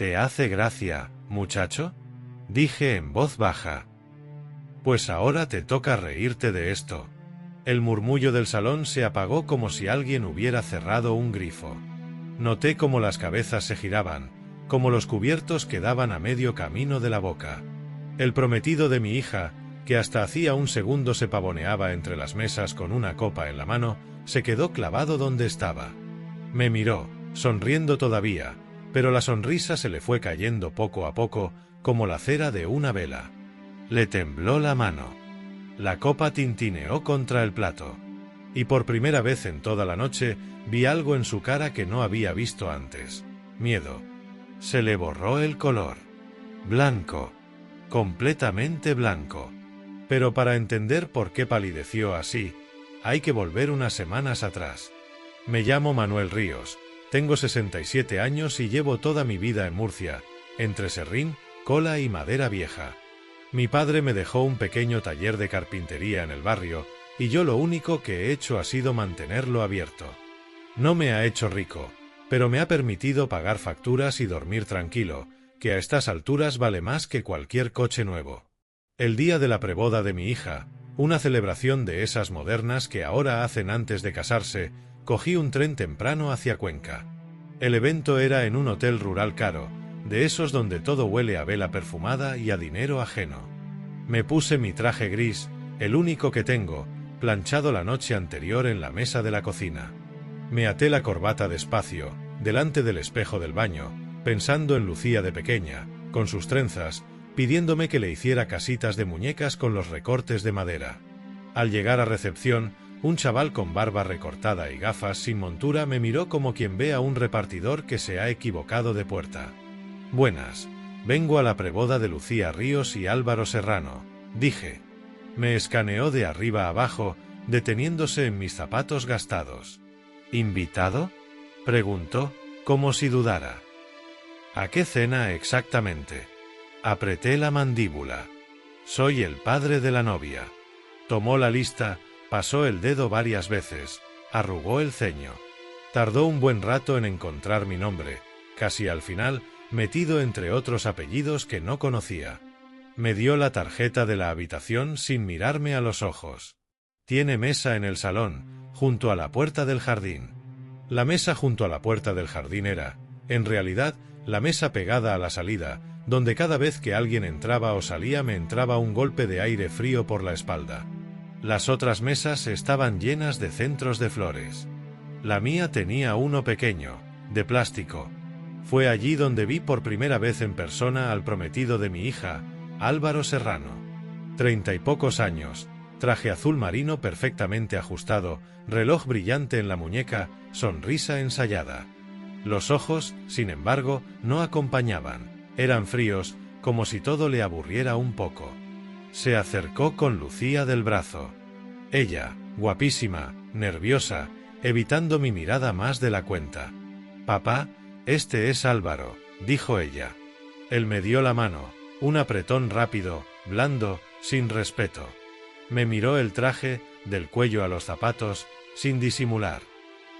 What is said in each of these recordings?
¿Te hace gracia, muchacho?, dije en voz baja. Pues ahora te toca reírte de esto. El murmullo del salón se apagó como si alguien hubiera cerrado un grifo. Noté cómo las cabezas se giraban, como los cubiertos quedaban a medio camino de la boca. El prometido de mi hija, que hasta hacía un segundo se pavoneaba entre las mesas con una copa en la mano, se quedó clavado donde estaba. Me miró, sonriendo todavía, pero la sonrisa se le fue cayendo poco a poco, como la cera de una vela. Le tembló la mano. La copa tintineó contra el plato. Y por primera vez en toda la noche vi algo en su cara que no había visto antes. Miedo. Se le borró el color. Blanco. Completamente blanco. Pero para entender por qué palideció así, hay que volver unas semanas atrás. Me llamo Manuel Ríos, tengo 67 años y llevo toda mi vida en Murcia, entre serrín, cola y madera vieja. Mi padre me dejó un pequeño taller de carpintería en el barrio, y yo lo único que he hecho ha sido mantenerlo abierto. No me ha hecho rico, pero me ha permitido pagar facturas y dormir tranquilo, que a estas alturas vale más que cualquier coche nuevo. El día de la preboda de mi hija, una celebración de esas modernas que ahora hacen antes de casarse, cogí un tren temprano hacia Cuenca. El evento era en un hotel rural caro, de esos donde todo huele a vela perfumada y a dinero ajeno. Me puse mi traje gris, el único que tengo, planchado la noche anterior en la mesa de la cocina. Me até la corbata despacio, delante del espejo del baño, pensando en Lucía de pequeña, con sus trenzas, pidiéndome que le hiciera casitas de muñecas con los recortes de madera. Al llegar a recepción, un chaval con barba recortada y gafas sin montura me miró como quien ve a un repartidor que se ha equivocado de puerta. Buenas, vengo a la preboda de Lucía Ríos y Álvaro Serrano, dije. Me escaneó de arriba a abajo, deteniéndose en mis zapatos gastados. ¿Invitado?, preguntó, como si dudara. ¿A qué cena exactamente? Apreté la mandíbula. Soy el padre de la novia. Tomó la lista, pasó el dedo varias veces, arrugó el ceño. Tardó un buen rato en encontrar mi nombre, casi al final, metido entre otros apellidos que no conocía. Me dio la tarjeta de la habitación sin mirarme a los ojos. Tiene mesa en el salón, junto a la puerta del jardín. La mesa junto a la puerta del jardín era, en realidad, la mesa pegada a la salida, donde cada vez que alguien entraba o salía me entraba un golpe de aire frío por la espalda. Las otras mesas estaban llenas de centros de flores. La mía tenía uno pequeño, de plástico. Fue allí donde vi por primera vez en persona al prometido de mi hija, Álvaro Serrano. 30 y pocos años, traje azul marino perfectamente ajustado, reloj brillante en la muñeca, sonrisa ensayada. Los ojos, sin embargo, no acompañaban. Eran fríos, como si todo le aburriera un poco. Se acercó con Lucía del brazo. Ella, guapísima, nerviosa, evitando mi mirada más de la cuenta. «Papá, este es Álvaro», dijo ella. Él me dio la mano, un apretón rápido, blando, sin respeto. Me miró el traje, del cuello a los zapatos, sin disimular.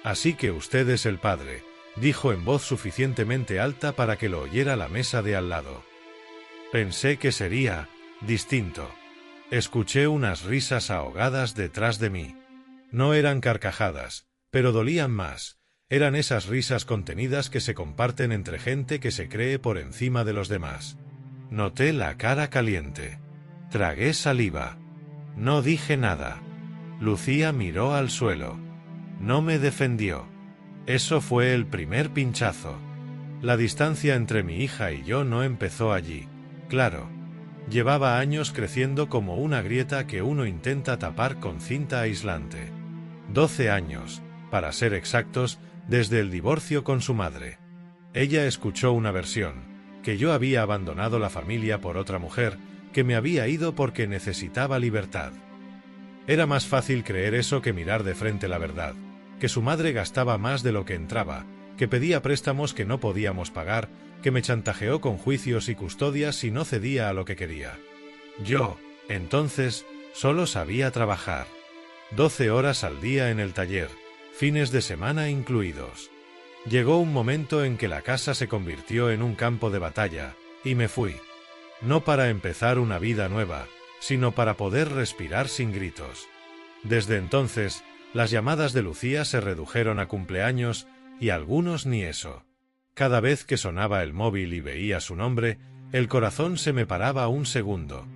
«Así que usted es el padre», dijo en voz suficientemente alta para que lo oyera la mesa de al lado. Pensé que sería distinto. Escuché unas risas ahogadas detrás de mí. No eran carcajadas, pero dolían más. Eran esas risas contenidas que se comparten entre gente que se cree por encima de los demás. Noté la cara caliente. Tragué saliva. No dije nada. Lucía miró al suelo. No me defendió. Eso fue el primer pinchazo. La distancia entre mi hija y yo no empezó allí, claro. Llevaba años creciendo como una grieta que uno intenta tapar con cinta aislante. 12 años, para ser exactos, desde el divorcio con su madre. Ella escuchó una versión, que yo había abandonado la familia por otra mujer, que me había ido porque necesitaba libertad. Era más fácil creer eso que mirar de frente la verdad, que su madre gastaba más de lo que entraba, que pedía préstamos que no podíamos pagar, que me chantajeó con juicios y custodias si no cedía a lo que quería. Yo, entonces, solo sabía trabajar. 12 horas al día en el taller, fines de semana incluidos. Llegó un momento en que la casa se convirtió en un campo de batalla, y me fui. No para empezar una vida nueva, sino para poder respirar sin gritos. Desde entonces, las llamadas de Lucía se redujeron a cumpleaños, y algunos ni eso. Cada vez que sonaba el móvil y veía su nombre, el corazón se me paraba un segundo.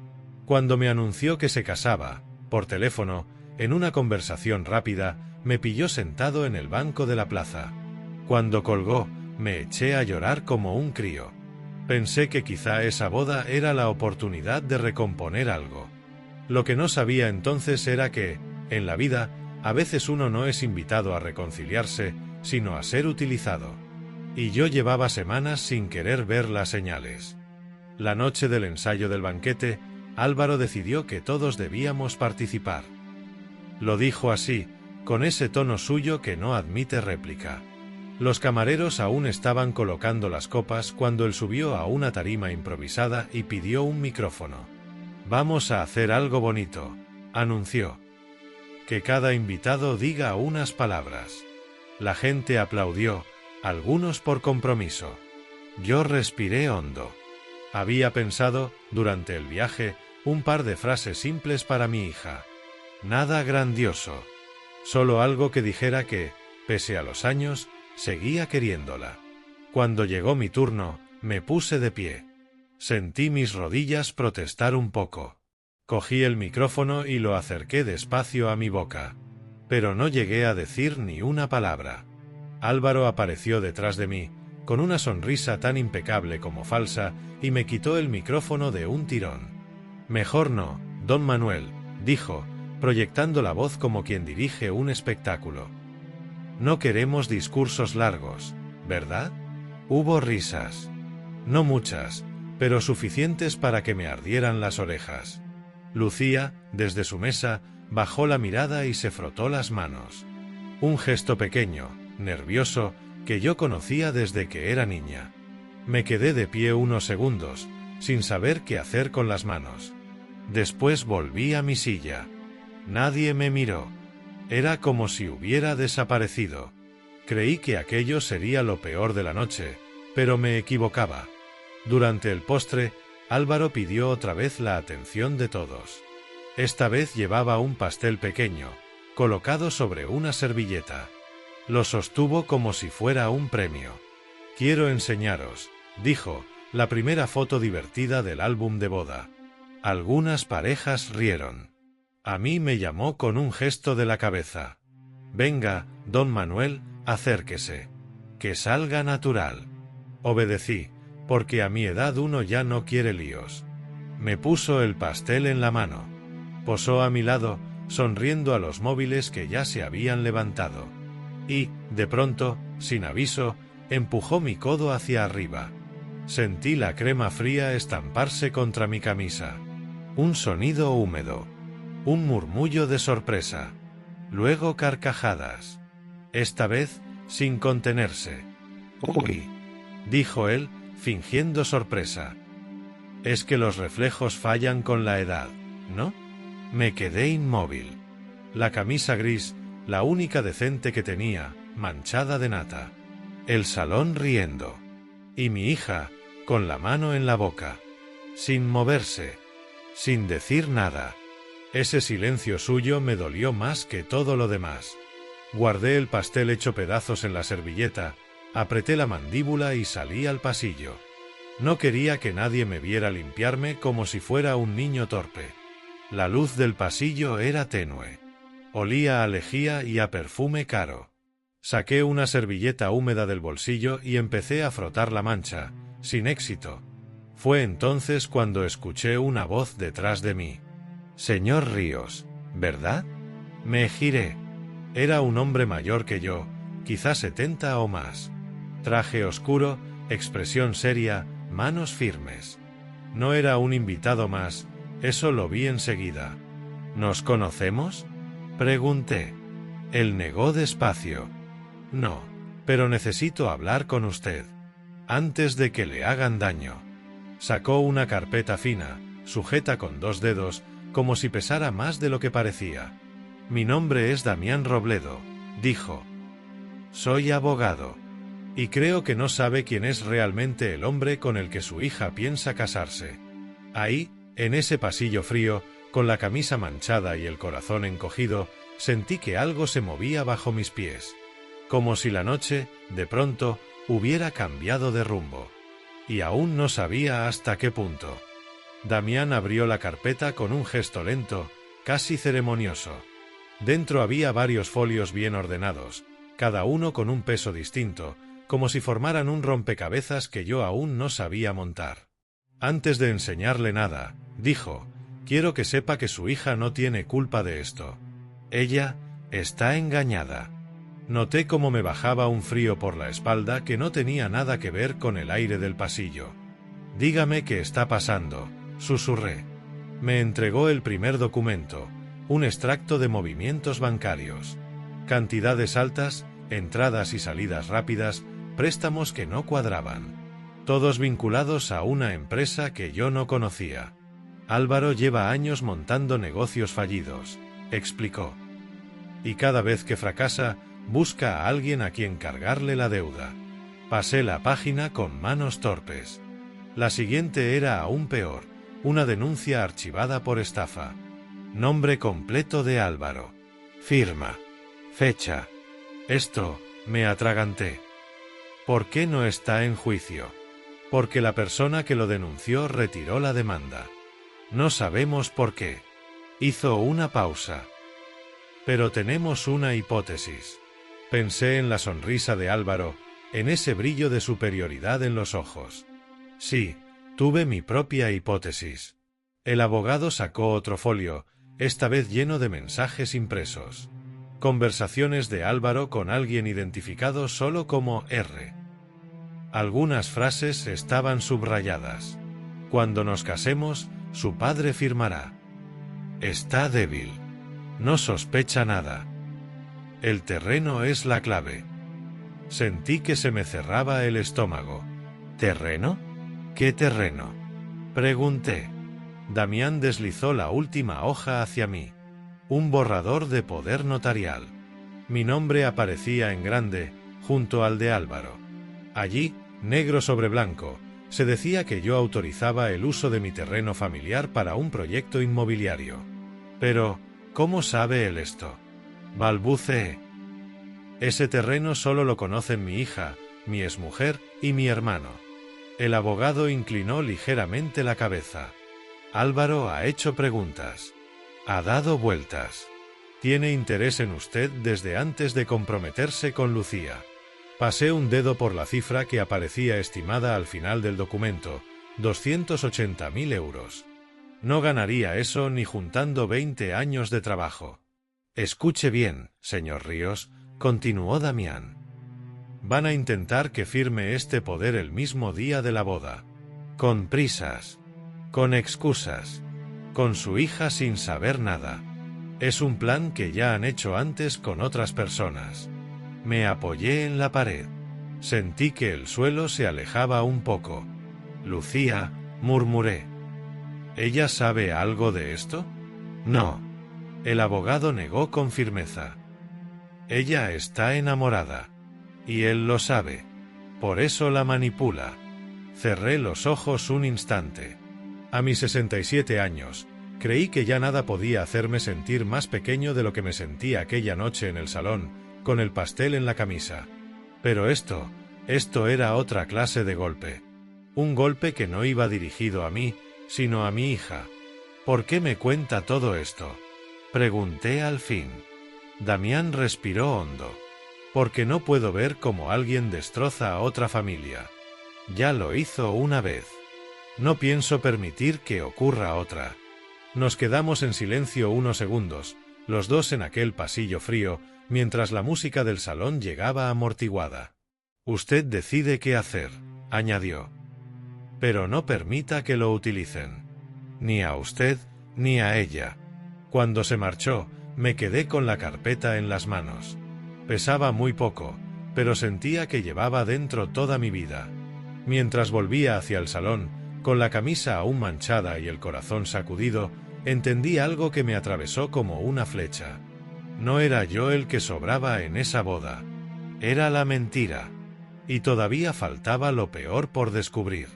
Cuando me anunció que se casaba, por teléfono, en una conversación rápida, me pilló sentado en el banco de la plaza. Cuando colgó, me eché a llorar como un crío. Pensé que quizá esa boda era la oportunidad de recomponer algo. Lo que no sabía entonces era que, en la vida, a veces uno no es invitado a reconciliarse, sino a ser utilizado. Y yo llevaba semanas sin querer ver las señales. La noche del ensayo del banquete, Álvaro decidió que todos debíamos participar. Lo dijo así, con ese tono suyo que no admite réplica. Los camareros aún estaban colocando las copas cuando él subió a una tarima improvisada y pidió un micrófono. «Vamos a hacer algo bonito», anunció. «Que cada invitado diga unas palabras». La gente aplaudió, algunos por compromiso. Yo respiré hondo. Había pensado, durante el viaje, un par de frases simples para mi hija. Nada grandioso. Solo algo que dijera que, pese a los años, seguía queriéndola. Cuando llegó mi turno, me puse de pie. Sentí mis rodillas protestar un poco. Cogí el micrófono y lo acerqué despacio a mi boca. Pero no llegué a decir ni una palabra. Álvaro apareció detrás de mí, con una sonrisa tan impecable como falsa, y me quitó el micrófono de un tirón. «Mejor no, don Manuel», dijo, proyectando la voz como quien dirige un espectáculo. «No queremos discursos largos, ¿verdad?» Hubo risas. No muchas, pero suficientes para que me ardieran las orejas. Lucía, desde su mesa, bajó la mirada y se frotó las manos. Un gesto pequeño, nervioso, que yo conocía desde que era niña. Me quedé de pie unos segundos, sin saber qué hacer con las manos. Después volví a mi silla. Nadie me miró. Era como si hubiera desaparecido. Creí que aquello sería lo peor de la noche, pero me equivocaba. Durante el postre, Álvaro pidió otra vez la atención de todos. Esta vez llevaba un pastel pequeño, colocado sobre una servilleta. Lo sostuvo como si fuera un premio. «Quiero enseñaros», dijo, «la primera foto divertida del álbum de boda». Algunas parejas rieron. A mí me llamó con un gesto de la cabeza. «Venga, don Manuel, acérquese. Que salga natural». Obedecí, porque a mi edad uno ya no quiere líos. Me puso el pastel en la mano. Posó a mi lado, sonriendo a los móviles que ya se habían levantado. Y, de pronto, sin aviso, empujó mi codo hacia arriba. Sentí la crema fría estamparse contra mi camisa. Un sonido húmedo. Un murmullo de sorpresa. Luego carcajadas. Esta vez, sin contenerse. «Uy», dijo él, fingiendo sorpresa. «Es que los reflejos fallan con la edad, ¿no?» Me quedé inmóvil. La camisa gris, la única decente que tenía, manchada de nata. El salón riendo. Y mi hija, con la mano en la boca. Sin moverse. Sin decir nada. Ese silencio suyo me dolió más que todo lo demás. Guardé el pastel hecho pedazos en la servilleta, apreté la mandíbula y salí al pasillo. No quería que nadie me viera limpiarme como si fuera un niño torpe. La luz del pasillo era tenue. Olía a lejía y a perfume caro. Saqué una servilleta húmeda del bolsillo y empecé a frotar la mancha, sin éxito. Fue entonces cuando escuché una voz detrás de mí. «Señor Ríos, ¿verdad?» Me giré. Era un hombre mayor que yo, quizá 70 o más. Traje oscuro, expresión seria, manos firmes. No era un invitado más, eso lo vi enseguida. «¿Nos conocemos?», pregunté. Él negó despacio. «No, pero necesito hablar con usted. Antes de que le hagan daño». Sacó una carpeta fina, sujeta con 2 dedos, como si pesara más de lo que parecía. «Mi nombre es Damián Robledo», dijo. «Soy abogado». Y creo que no sabe quién es realmente el hombre con el que su hija piensa casarse. Ahí, en ese pasillo frío, con la camisa manchada y el corazón encogido, sentí que algo se movía bajo mis pies. Como si la noche, de pronto, hubiera cambiado de rumbo. Y aún no sabía hasta qué punto. Damián abrió la carpeta con un gesto lento, casi ceremonioso. Dentro había varios folios bien ordenados, cada uno con un peso distinto, como si formaran un rompecabezas que yo aún no sabía montar. Antes de enseñarle nada, dijo: «Quiero que sepa que su hija no tiene culpa de esto. Ella está engañada». Noté cómo me bajaba un frío por la espalda que no tenía nada que ver con el aire del pasillo. «Dígame qué está pasando», susurré. Me entregó el primer documento, un extracto de movimientos bancarios. Cantidades altas, entradas y salidas rápidas, préstamos que no cuadraban. Todos vinculados a una empresa que yo no conocía. «Álvaro lleva años montando negocios fallidos», explicó. «Y cada vez que fracasa, busca a alguien a quien cargarle la deuda». Pasé la página con manos torpes. La siguiente era aún peor, una denuncia archivada por estafa. Nombre completo de Álvaro. Firma. Fecha. Esto, me atraganté. ¿Por qué no está en juicio? Porque la persona que lo denunció retiró la demanda. No sabemos por qué. Hizo una pausa. Pero tenemos una hipótesis. Pensé en la sonrisa de Álvaro, en ese brillo de superioridad en los ojos. Sí, tuve mi propia hipótesis. El abogado sacó otro folio, esta vez lleno de mensajes impresos. Conversaciones de Álvaro con alguien identificado solo como R. Algunas frases estaban subrayadas. «Cuando nos casemos, su padre firmará. Está débil. No sospecha nada. El terreno es la clave». Sentí que se me cerraba el estómago. ¿Terreno? ¿Qué terreno?, pregunté. Damián deslizó la última hoja hacia mí. Un borrador de poder notarial. Mi nombre aparecía en grande, junto al de Álvaro. Allí, negro sobre blanco, se decía que yo autorizaba el uso de mi terreno familiar para un proyecto inmobiliario. Pero, ¿cómo sabe él esto?, balbuceé. Ese terreno solo lo conocen mi hija, mi exmujer y mi hermano. El abogado inclinó ligeramente la cabeza. Álvaro ha hecho preguntas. Ha dado vueltas. Tiene interés en usted desde antes de comprometerse con Lucía. Pasé un dedo por la cifra que aparecía estimada al final del documento, 280.000 euros. No ganaría eso ni juntando 20 años de trabajo. Escuche bien, señor Ríos, continuó Damián. Van a intentar que firme este poder el mismo día de la boda. Con prisas. Con excusas. Con su hija sin saber nada. Es un plan que ya han hecho antes con otras personas. Me apoyé en la pared. Sentí que el suelo se alejaba un poco. Lucía, murmuré. ¿Ella sabe algo de esto? No. El abogado negó con firmeza. Ella está enamorada. Y él lo sabe. Por eso la manipula. Cerré los ojos un instante. A mis 67 años, creí que ya nada podía hacerme sentir más pequeño de lo que me sentí aquella noche en el salón, con el pastel en la camisa. Pero esto era otra clase de golpe. Un golpe que no iba dirigido a mí, sino a mi hija. ¿Por qué me cuenta todo esto?, pregunté al fin. Damián respiró hondo. Porque no puedo ver cómo alguien destroza a otra familia. Ya lo hizo una vez. No pienso permitir que ocurra otra. Nos quedamos en silencio unos segundos, los dos en aquel pasillo frío, mientras la música del salón llegaba amortiguada. Usted decide qué hacer, añadió. Pero no permita que lo utilicen. Ni a usted, ni a ella. Cuando se marchó, me quedé con la carpeta en las manos. Pesaba muy poco, pero sentía que llevaba dentro toda mi vida. Mientras volvía hacia el salón, con la camisa aún manchada y el corazón sacudido, entendí algo que me atravesó como una flecha. No era yo el que sobraba en esa boda. Era la mentira. Y todavía faltaba lo peor por descubrir.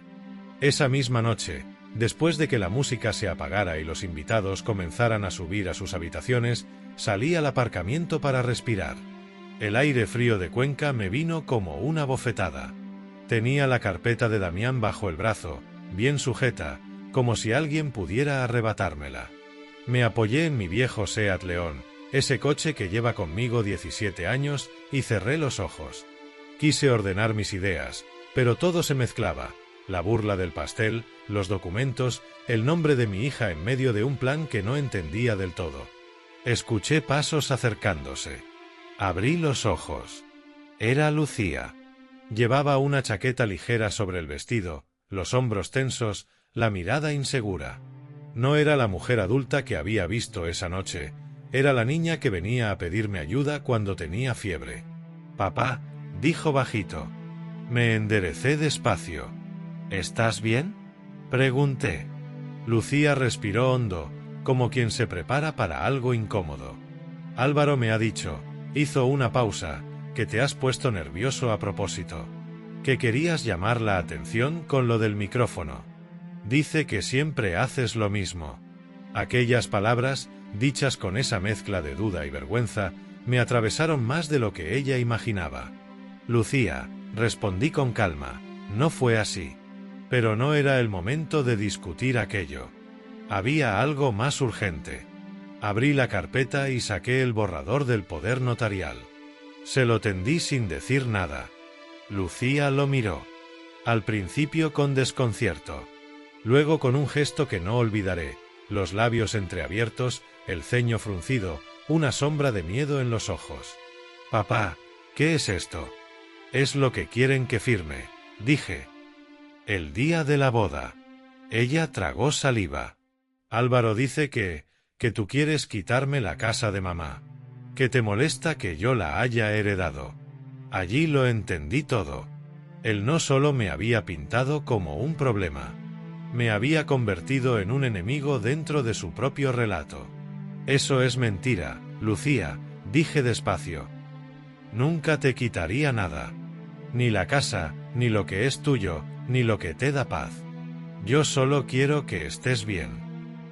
Esa misma noche, después de que la música se apagara y los invitados comenzaran a subir a sus habitaciones, salí al aparcamiento para respirar. El aire frío de Cuenca me vino como una bofetada. Tenía la carpeta de Damián bajo el brazo, bien sujeta, como si alguien pudiera arrebatármela. Me apoyé en mi viejo Seat León, ese coche que lleva conmigo 17 años, y cerré los ojos. Quise ordenar mis ideas, pero todo se mezclaba: la burla del pastel, los documentos, el nombre de mi hija en medio de un plan que no entendía del todo. Escuché pasos acercándose. Abrí los ojos. Era Lucía. Llevaba una chaqueta ligera sobre el vestido, los hombros tensos, la mirada insegura. No era la mujer adulta que había visto esa noche, era la niña que venía a pedirme ayuda cuando tenía fiebre. «Papá», dijo bajito. Me enderecé despacio. «¿Estás bien?», pregunté. Lucía respiró hondo, como quien se prepara para algo incómodo. «Álvaro me ha dicho», hizo una pausa, «que te has puesto nervioso a propósito. Que querías llamar la atención con lo del micrófono. Dice que siempre haces lo mismo». Aquellas palabras, dichas con esa mezcla de duda y vergüenza, me atravesaron más de lo que ella imaginaba. «Lucía», respondí con calma, «no fue así». Pero no era el momento de discutir aquello. Había algo más urgente. Abrí la carpeta y saqué el borrador del poder notarial. Se lo tendí sin decir nada. Lucía lo miró. Al principio con desconcierto. Luego con un gesto que no olvidaré, los labios entreabiertos, el ceño fruncido, una sombra de miedo en los ojos. «Papá, ¿qué es esto?». «Es lo que quieren que firme», dije. «El día de la boda». Ella tragó saliva. «Álvaro dice que tú quieres quitarme la casa de mamá. Que te molesta que yo la haya heredado». Allí lo entendí todo. Él no solo me había pintado como un problema. Me había convertido en un enemigo dentro de su propio relato. «Eso es mentira, Lucía», dije despacio. «Nunca te quitaría nada. Ni la casa, ni lo que es tuyo, ni lo que te da paz. Yo solo quiero que estés bien».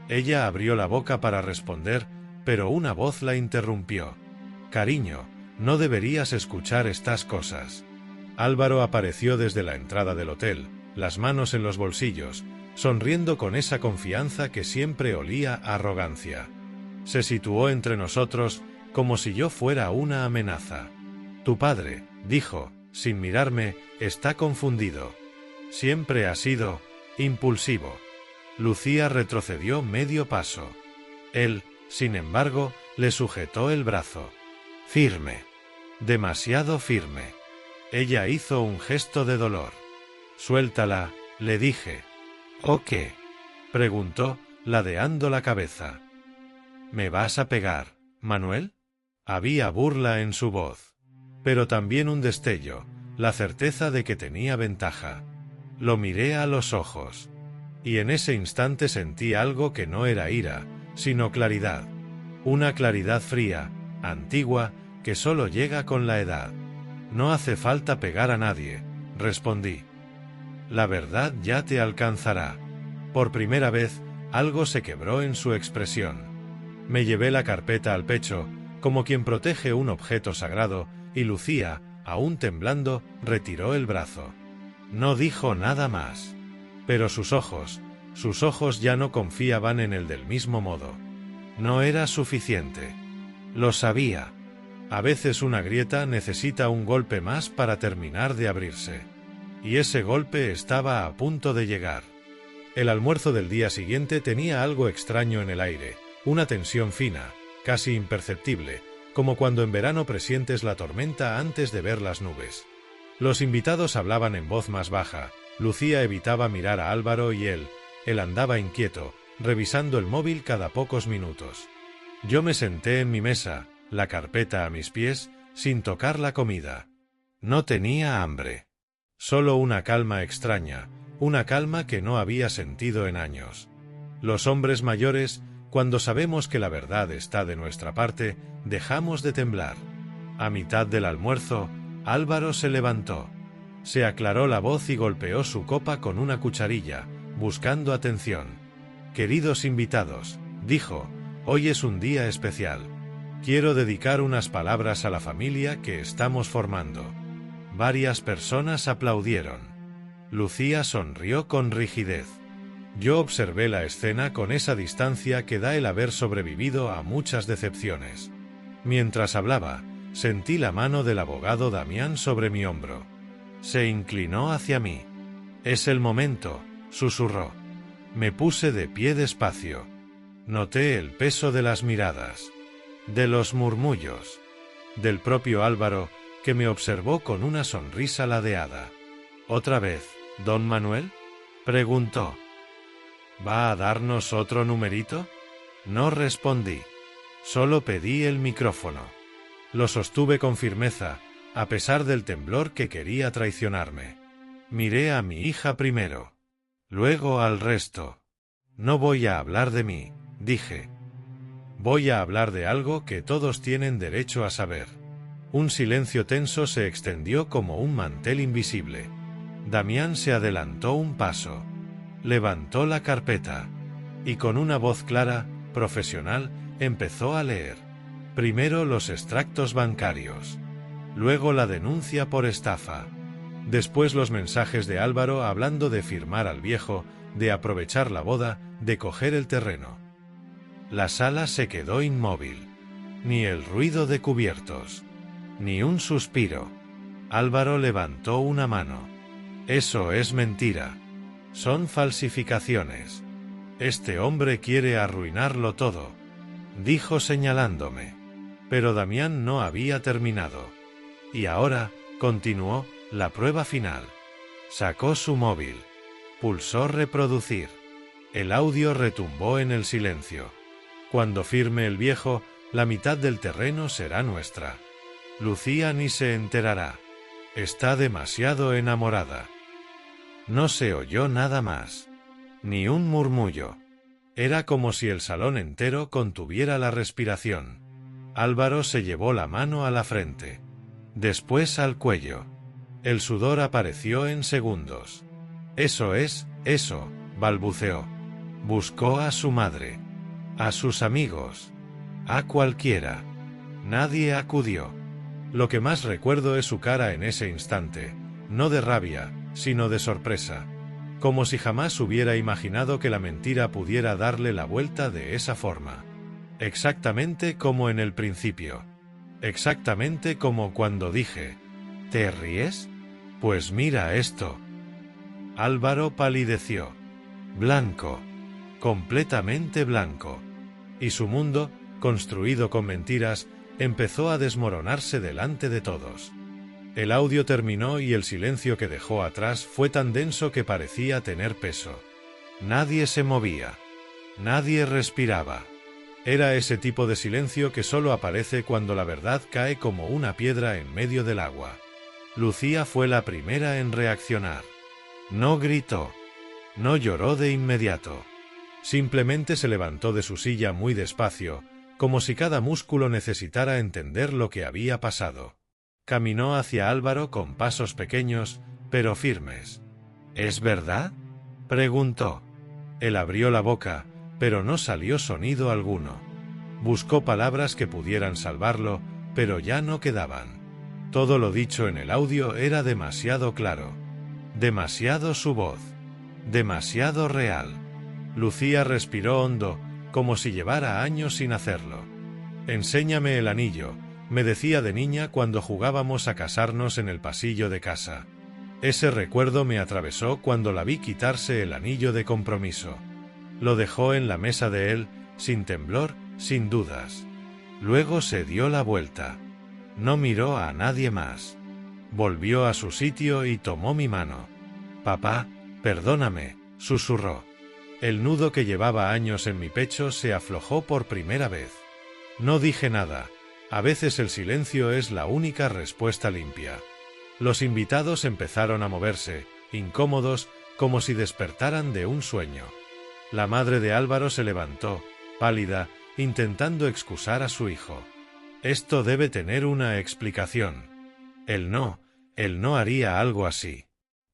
Ella abrió la boca para responder, pero una voz la interrumpió. «Cariño, no deberías escuchar estas cosas». Álvaro apareció desde la entrada del hotel, las manos en los bolsillos, sonriendo con esa confianza que siempre olía a arrogancia. Se situó entre nosotros como si yo fuera una amenaza. «Tu padre», dijo, sin mirarme, «está confundido. Siempre ha sido impulsivo». Lucía retrocedió medio paso. Él, sin embargo, le sujetó el brazo. «Firme. Demasiado firme». Ella hizo un gesto de dolor. «Suéltala», le dije. «¿O qué?», preguntó, ladeando la cabeza. «¿Me vas a pegar, Manuel?». Había burla en su voz, pero también un destello, la certeza de que tenía ventaja. Lo miré a los ojos, y en ese instante sentí algo que no era ira, sino claridad. Una claridad fría, antigua, que solo llega con la edad. «No hace falta pegar a nadie», respondí. «La verdad ya te alcanzará». Por primera vez, algo se quebró en su expresión. Me llevé la carpeta al pecho, como quien protege un objeto sagrado, y Lucía, aún temblando, retiró el brazo. No dijo nada más. Pero sus ojos ya no confiaban en él del mismo modo. No era suficiente. Lo sabía. A veces una grieta necesita un golpe más para terminar de abrirse. Y ese golpe estaba a punto de llegar. El almuerzo del día siguiente tenía algo extraño en el aire, una tensión fina, casi imperceptible, como cuando en verano presientes la tormenta antes de ver las nubes. Los invitados hablaban en voz más baja, Lucía evitaba mirar a Álvaro y él andaba inquieto, revisando el móvil cada pocos minutos. Yo me senté en mi mesa, la carpeta a mis pies, sin tocar la comida. No tenía hambre. Solo una calma extraña, una calma que no había sentido en años. Los hombres mayores, cuando sabemos que la verdad está de nuestra parte, dejamos de temblar. A mitad del almuerzo, Álvaro se levantó. Se aclaró la voz y golpeó su copa con una cucharilla, buscando atención. Queridos invitados, dijo, hoy es un día especial. Quiero dedicar unas palabras a la familia que estamos formando. Varias personas aplaudieron. Lucía sonrió con rigidez. Yo observé la escena con esa distancia que da el haber sobrevivido a muchas decepciones. Mientras hablaba, sentí la mano del abogado Damián sobre mi hombro. Se inclinó hacia mí. Es el momento, susurró. Me puse de pie despacio. Noté el peso de las miradas, de los murmullos, del propio Álvaro, que me observó con una sonrisa ladeada. ¿Otra vez, don Manuel?, preguntó. ¿Va a darnos otro numerito? No respondí. Solo pedí el micrófono. Lo sostuve con firmeza, a pesar del temblor que quería traicionarme. Miré a mi hija primero, luego al resto. No voy a hablar de mí, dije. Voy a hablar de algo que todos tienen derecho a saber. Un silencio tenso se extendió como un mantel invisible. Damián se adelantó un paso. Levantó la carpeta. Y con una voz clara, profesional, empezó a leer. Primero los extractos bancarios. Luego la denuncia por estafa. Después los mensajes de Álvaro hablando de firmar al viejo, de aprovechar la boda, de coger el terreno. La sala se quedó inmóvil. Ni el ruido de cubiertos. Ni un suspiro. Álvaro levantó una mano. Eso es mentira. Son falsificaciones. Este hombre quiere arruinarlo todo, dijo señalándome. Pero Damián no había terminado. Y ahora, continuó, la prueba final. Sacó su móvil. Pulsó reproducir. El audio retumbó en el silencio. Cuando firme el viejo, la mitad del terreno será nuestra. Lucía ni se enterará. Está demasiado enamorada. No se oyó nada más. Ni un murmullo. Era como si el salón entero contuviera la respiración. Álvaro se llevó la mano a la frente. Después al cuello. El sudor apareció en segundos. Eso, balbuceó. Buscó a su madre. A sus amigos. A cualquiera. Nadie acudió. Lo que más recuerdo es su cara en ese instante, no de rabia, sino de sorpresa. Como si jamás hubiera imaginado que la mentira pudiera darle la vuelta de esa forma. Exactamente como en el principio. Exactamente como cuando dije, ¿te ríes? Pues mira esto. Álvaro palideció. Blanco. Completamente blanco. Y su mundo, construido con mentiras, empezó a desmoronarse delante de todos. El audio terminó y el silencio que dejó atrás fue tan denso que parecía tener peso. Nadie se movía. Nadie respiraba. Era ese tipo de silencio que solo aparece cuando la verdad cae como una piedra en medio del agua. Lucía fue la primera en reaccionar. No gritó. No lloró de inmediato. Simplemente se levantó de su silla muy despacio, como si cada músculo necesitara entender lo que había pasado. Caminó hacia Álvaro con pasos pequeños, pero firmes. ¿Es verdad?, preguntó. Él abrió la boca, pero no salió sonido alguno. Buscó palabras que pudieran salvarlo, pero ya no quedaban. Todo lo dicho en el audio era demasiado claro. Demasiado su voz. Demasiado real. Lucía respiró hondo, como si llevara años sin hacerlo. Enséñame el anillo, me decía de niña cuando jugábamos a casarnos en el pasillo de casa. Ese recuerdo me atravesó cuando la vi quitarse el anillo de compromiso. Lo dejó en la mesa de él, sin temblor, sin dudas. Luego se dio la vuelta. No miró a nadie más. Volvió a su sitio y tomó mi mano. «Papá, perdóname», susurró. El nudo que llevaba años en mi pecho se aflojó por primera vez. No dije nada. A veces el silencio es la única respuesta limpia. Los invitados empezaron a moverse, incómodos, como si despertaran de un sueño. La madre de Álvaro se levantó, pálida, intentando excusar a su hijo. Esto debe tener una explicación. Él no, Él no haría algo así.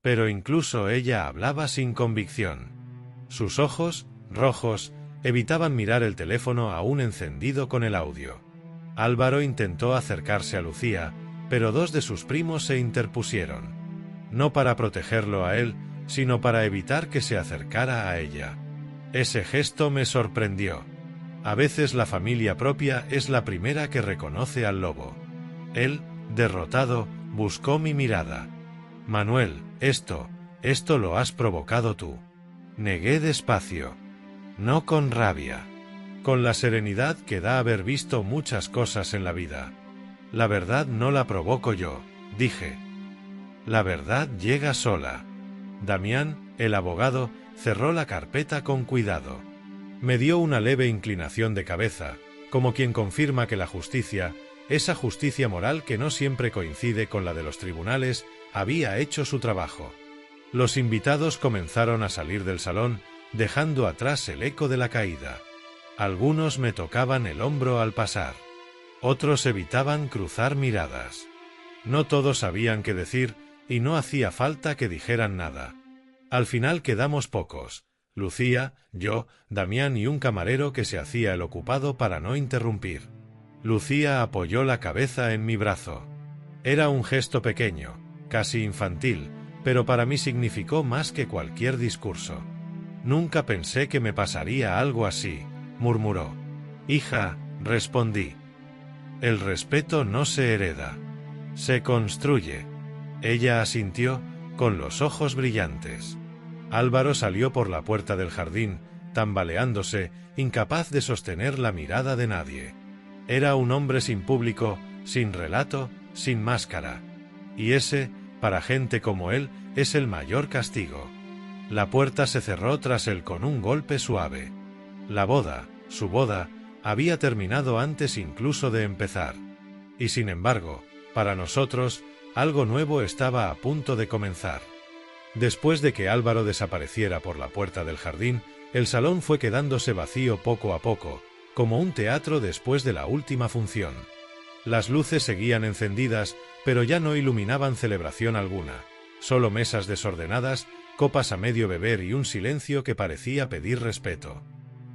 Pero incluso ella hablaba sin convicción. Sus ojos, rojos, evitaban mirar el teléfono aún encendido con el audio. Álvaro intentó acercarse a Lucía, pero dos de sus primos se interpusieron. No para protegerlo a él, sino para evitar que se acercara a ella. Ese gesto me sorprendió. A veces la familia propia es la primera que reconoce al lobo. Él, derrotado, buscó mi mirada. Manuel, esto lo has provocado tú. Negué despacio. No con rabia. Con la serenidad que da haber visto muchas cosas en la vida. La verdad no la provoco yo, dije. La verdad llega sola. Damián, el abogado, cerró la carpeta con cuidado. Me dio una leve inclinación de cabeza, como quien confirma que la justicia, esa justicia moral que no siempre coincide con la de los tribunales, había hecho su trabajo. Los invitados comenzaron a salir del salón, dejando atrás el eco de la caída. Algunos me tocaban el hombro al pasar. Otros evitaban cruzar miradas. No todos sabían qué decir, y no hacía falta que dijeran nada. Al final quedamos pocos. Lucía, yo, Damián y un camarero que se hacía el ocupado para no interrumpir. Lucía apoyó la cabeza en mi brazo. Era un gesto pequeño, casi infantil, pero para mí significó más que cualquier discurso. Nunca pensé que me pasaría algo así, murmuró. Hija, respondí. El respeto no se hereda. Se construye. Ella asintió, con los ojos brillantes. Álvaro salió por la puerta del jardín, tambaleándose, incapaz de sostener la mirada de nadie. Era un hombre sin público, sin relato, sin máscara. Y ese, para gente como él, es el mayor castigo. La puerta se cerró tras él con un golpe suave. La boda, su boda, había terminado antes incluso de empezar. Y sin embargo, para nosotros, algo nuevo estaba a punto de comenzar. Después de que Álvaro desapareciera por la puerta del jardín, el salón fue quedándose vacío poco a poco, como un teatro después de la última función. Las luces seguían encendidas, pero ya no iluminaban celebración alguna, solo mesas desordenadas, copas a medio beber y un silencio que parecía pedir respeto.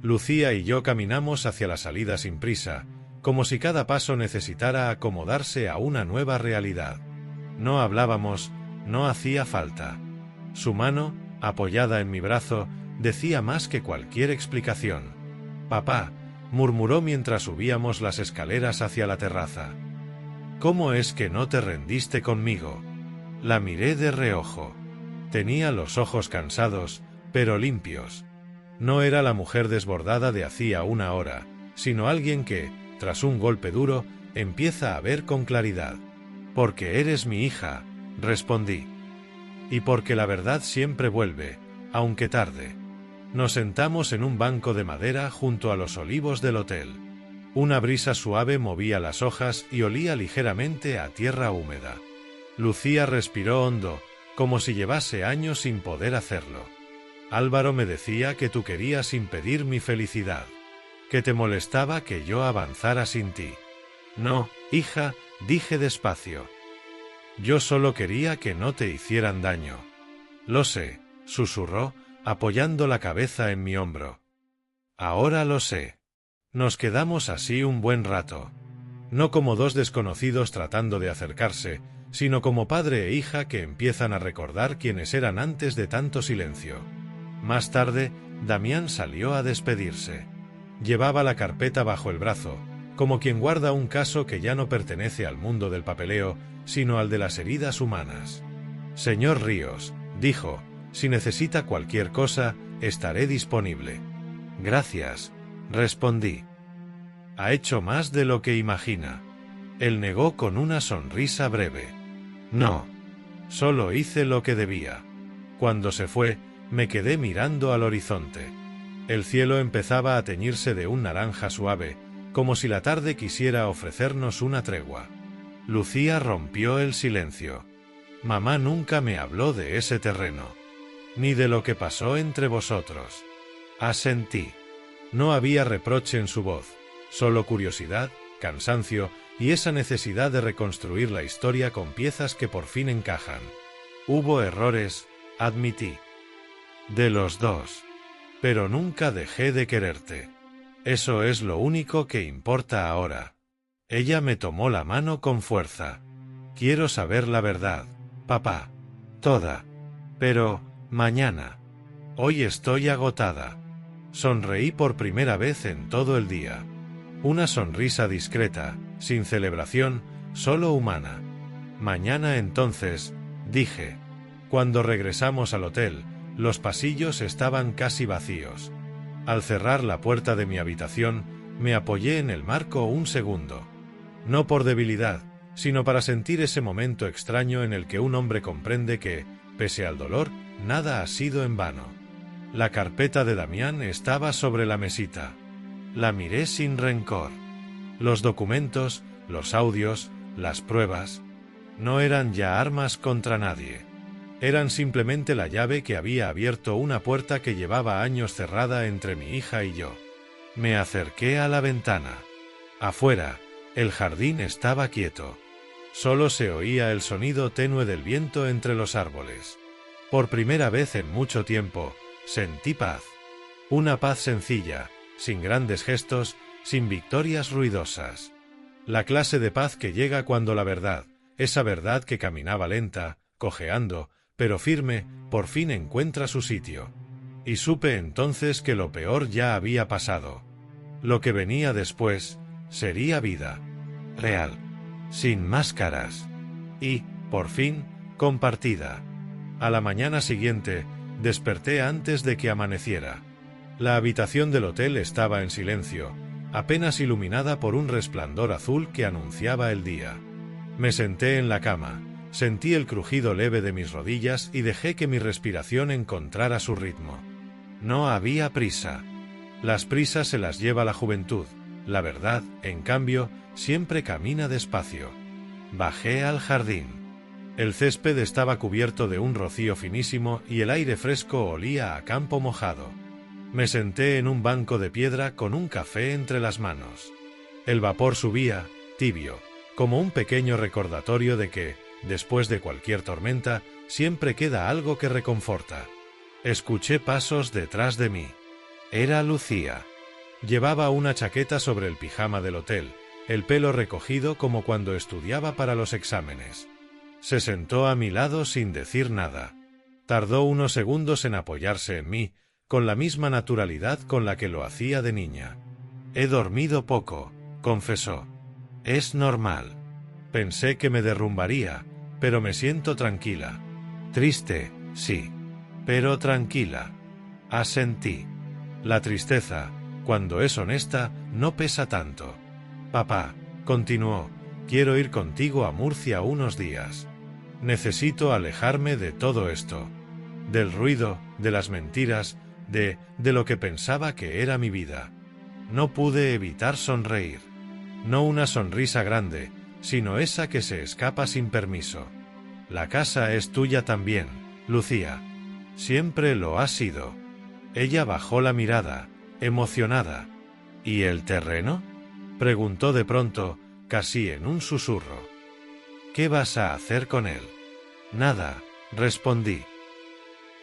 Lucía y yo caminamos hacia la salida sin prisa, como si cada paso necesitara acomodarse a una nueva realidad. No hablábamos, no hacía falta. Su mano, apoyada en mi brazo, decía más que cualquier explicación. Papá, murmuró mientras subíamos las escaleras hacia la terraza. ¿Cómo es que no te rendiste conmigo? La miré de reojo. Tenía los ojos cansados, pero limpios. No era la mujer desbordada de hacía una hora, sino alguien que, tras un golpe duro, empieza a ver con claridad. Porque eres mi hija, respondí. Y porque la verdad siempre vuelve, aunque tarde. Nos sentamos en un banco de madera junto a los olivos del hotel. Una brisa suave movía las hojas y olía ligeramente a tierra húmeda. Lucía respiró hondo, como si llevase años sin poder hacerlo. Álvaro me decía que tú querías impedir mi felicidad, que te molestaba que yo avanzara sin ti. No, hija, dije despacio. Yo solo quería que no te hicieran daño. Lo sé, susurró, apoyando la cabeza en mi hombro. Ahora lo sé. Nos quedamos así un buen rato. No como dos desconocidos tratando de acercarse, sino como padre e hija que empiezan a recordar quiénes eran antes de tanto silencio. Más tarde, Damián salió a despedirse. Llevaba la carpeta bajo el brazo, como quien guarda un caso que ya no pertenece al mundo del papeleo, sino al de las heridas humanas. Señor Ríos, dijo, si necesita cualquier cosa, estaré disponible. Gracias, respondí. Ha hecho más de lo que imagina. Él negó con una sonrisa breve. No, solo hice lo que debía. Cuando se fue, me quedé mirando al horizonte. El cielo empezaba a teñirse de un naranja suave, como si la tarde quisiera ofrecernos una tregua. Lucía rompió el silencio. Mamá nunca me habló de ese terreno, ni de lo que pasó entre vosotros. Asentí. No había reproche en su voz, solo curiosidad, cansancio y esa necesidad de reconstruir la historia con piezas que por fin encajan. Hubo errores, admití. De los dos. Pero nunca dejé de quererte. Eso es lo único que importa ahora. Ella me tomó la mano con fuerza. Quiero saber la verdad, papá. Toda. Pero, mañana. Hoy estoy agotada. Sonreí por primera vez en todo el día. Una sonrisa discreta, sin celebración, solo humana. Mañana entonces, dije. Cuando regresamos al hotel, los pasillos estaban casi vacíos. Al cerrar la puerta de mi habitación, me apoyé en el marco un segundo. No por debilidad, sino para sentir ese momento extraño en el que un hombre comprende que, pese al dolor, nada ha sido en vano. La carpeta de Damián estaba sobre la mesita. La miré sin rencor. Los documentos, los audios, las pruebas, no eran ya armas contra nadie. Eran simplemente la llave que había abierto una puerta que llevaba años cerrada entre mi hija y yo. Me acerqué a la ventana. Afuera, el jardín estaba quieto. Solo se oía el sonido tenue del viento entre los árboles. Por primera vez en mucho tiempo, sentí paz. Una paz sencilla, sin grandes gestos, sin victorias ruidosas. La clase de paz que llega cuando la verdad, esa verdad que caminaba lenta, cojeando, pero firme, por fin encuentra su sitio. Y supe entonces que lo peor ya había pasado. Lo que venía después, sería vida. Real. Sin máscaras. Y, por fin, compartida. A la mañana siguiente, desperté antes de que amaneciera. La habitación del hotel estaba en silencio, apenas iluminada por un resplandor azul que anunciaba el día. Me senté en la cama, sentí el crujido leve de mis rodillas y dejé que mi respiración encontrara su ritmo. No había prisa. Las prisas se las lleva la juventud. La verdad, en cambio, siempre camina despacio. Bajé al jardín. El césped estaba cubierto de un rocío finísimo y el aire fresco olía a campo mojado. Me senté en un banco de piedra con un café entre las manos. El vapor subía, tibio, como un pequeño recordatorio de que, después de cualquier tormenta, siempre queda algo que reconforta. Escuché pasos detrás de mí. Era Lucía. Llevaba una chaqueta sobre el pijama del hotel, el pelo recogido como cuando estudiaba para los exámenes. Se sentó a mi lado sin decir nada. Tardó unos segundos en apoyarse en mí, con la misma naturalidad con la que lo hacía de niña. He dormido poco, confesó. Es normal. Pensé que me derrumbaría, pero me siento tranquila. Triste, sí, pero tranquila. Asentí. La tristeza, cuando es honesta, no pesa tanto. Papá, continuó, quiero ir contigo a Murcia unos días. Necesito alejarme de todo esto. Del ruido, de las mentiras, de lo que pensaba que era mi vida. No pude evitar sonreír. No una sonrisa grande, sino esa que se escapa sin permiso. La casa es tuya también, Lucía. Siempre lo ha sido. Ella bajó la mirada, emocionada. ¿Y el terreno?, preguntó de pronto, casi en un susurro. ¿Qué vas a hacer con él? Nada, respondí.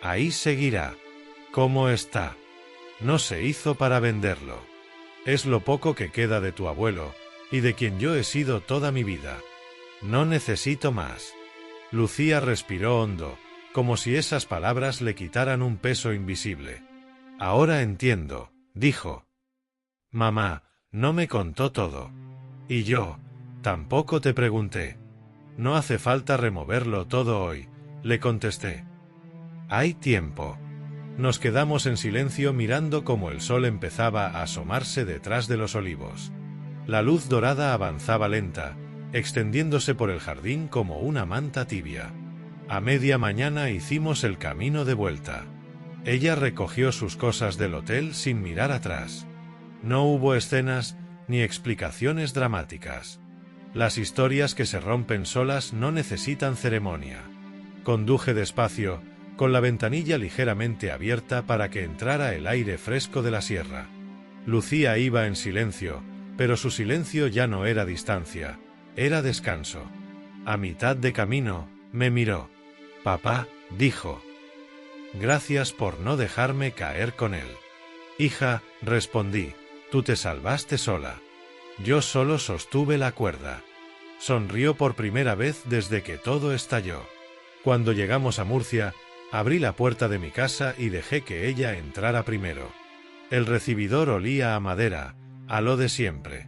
Ahí seguirá. ¿Cómo está? No se hizo para venderlo. Es lo poco que queda de tu abuelo, y de quien yo he sido toda mi vida. No necesito más. Lucía respiró hondo, como si esas palabras le quitaran un peso invisible. Ahora entiendo, dijo. Mamá, no me contó todo. Y yo, tampoco te pregunté. No hace falta removerlo todo hoy, le contesté. Hay tiempo. Nos quedamos en silencio mirando cómo el sol empezaba a asomarse detrás de los olivos. La luz dorada avanzaba lenta, extendiéndose por el jardín como una manta tibia. A media mañana hicimos el camino de vuelta. Ella recogió sus cosas del hotel sin mirar atrás. No hubo escenas ni explicaciones dramáticas. Las historias que se rompen solas no necesitan ceremonia. Conduje despacio, con la ventanilla ligeramente abierta para que entrara el aire fresco de la sierra. Lucía iba en silencio, pero su silencio ya no era distancia, Era descanso. A mitad de camino, me miró. Papá, dijo. Gracias por no dejarme caer con él. Hija, respondí, tú te salvaste sola. Yo solo sostuve la cuerda. Sonrió por primera vez desde que todo estalló. Cuando llegamos a Murcia, abrí la puerta de mi casa y dejé que ella entrara primero. El recibidor olía a madera, a lo de siempre.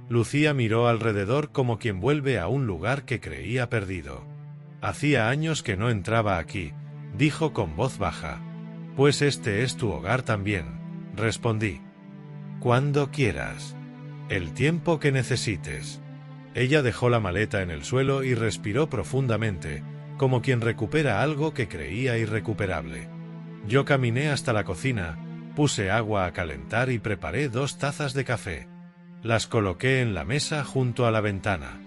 Lucía miró alrededor como quien vuelve a un lugar que creía perdido. Hacía años que no entraba aquí, dijo con voz baja. Pues este es tu hogar también, respondí. Cuando quieras. El tiempo que necesites. Ella dejó la maleta en el suelo y respiró profundamente, como quien recupera algo que creía irrecuperable. Yo caminé hasta la cocina, puse agua a calentar y preparé 2 tazas de café. Las coloqué en la mesa junto a la ventana.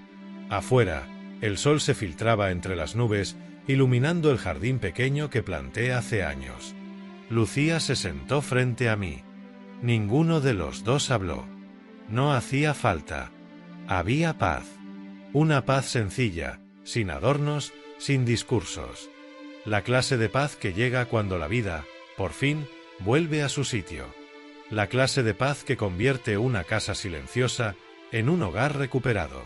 Afuera, el sol se filtraba entre las nubes, iluminando el jardín pequeño que planté hace años. Lucía se sentó frente a mí. Ninguno de los dos habló. No hacía falta. Había paz. Una paz sencilla, sin adornos, sin discursos. La clase de paz que llega cuando la vida, por fin, vuelve a su sitio. La clase de paz que convierte una casa silenciosa en un hogar recuperado.